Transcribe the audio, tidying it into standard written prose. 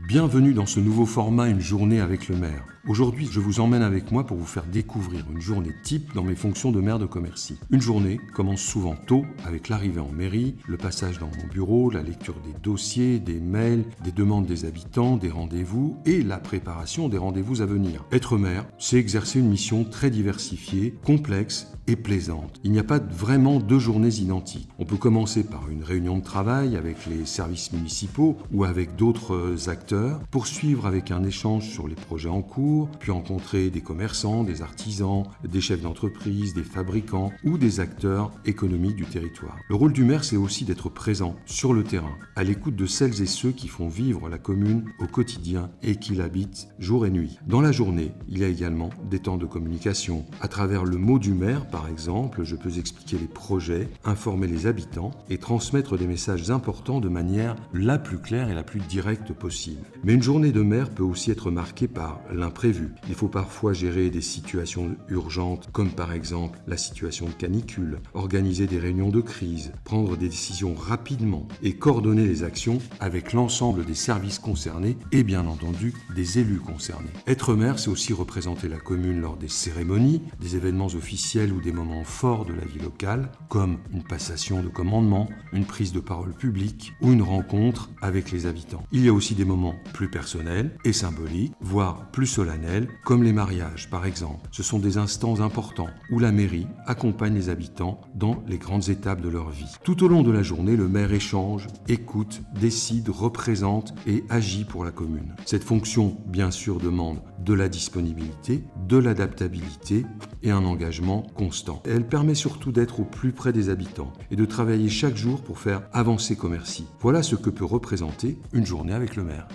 Bienvenue dans ce nouveau format Une journée avec le maire. Aujourd'hui, je vous emmène avec moi pour vous faire découvrir une journée type dans mes fonctions de maire de Commercy. Une journée commence souvent tôt avec l'arrivée en mairie, le passage dans mon bureau, la lecture des dossiers, des mails, des demandes des habitants, des rendez-vous et la préparation des rendez-vous à venir. Être maire, c'est exercer une mission très diversifiée, complexe et plaisante. Il n'y a pas vraiment deux journées identiques. On peut commencer par une réunion de travail avec les services municipaux ou avec d'autres acteurs, poursuivre avec un échange sur les projets en cours, puis rencontrer des commerçants, des artisans, des chefs d'entreprise, des fabricants ou des acteurs économiques du territoire. Le rôle du maire, c'est aussi d'être présent sur le terrain, à l'écoute de celles et ceux qui font vivre la commune au quotidien et qui l'habitent jour et nuit. Dans la journée, il y a également des temps de communication. À travers le mot du maire, par exemple, je peux expliquer les projets, informer les habitants et transmettre des messages importants de manière la plus claire et la plus directe possible. Mais une journée de maire peut aussi être marquée par l'imprévu. Il faut parfois gérer des situations urgentes, comme par exemple la situation de canicule, organiser des réunions de crise, prendre des décisions rapidement et coordonner les actions avec l'ensemble des services concernés et bien entendu des élus concernés. Être maire, c'est aussi représenter la commune lors des cérémonies, des événements officiels ou des moments forts de la vie locale, comme une passation de commandement, une prise de parole publique ou une rencontre avec les habitants. Il y a aussi des moments plus personnels et symboliques, voire plus solennels, comme les mariages par exemple. Ce sont des instants importants où la mairie accompagne les habitants dans les grandes étapes de leur vie. Tout au long de la journée, le maire échange, écoute, décide, représente et agit pour la commune. Cette fonction, bien sûr, demande de la disponibilité, de l'adaptabilité et un engagement constant. Elle permet surtout d'être au plus près des habitants et de travailler chaque jour pour faire avancer Commercy. Voilà ce que peut représenter une journée avec le maire.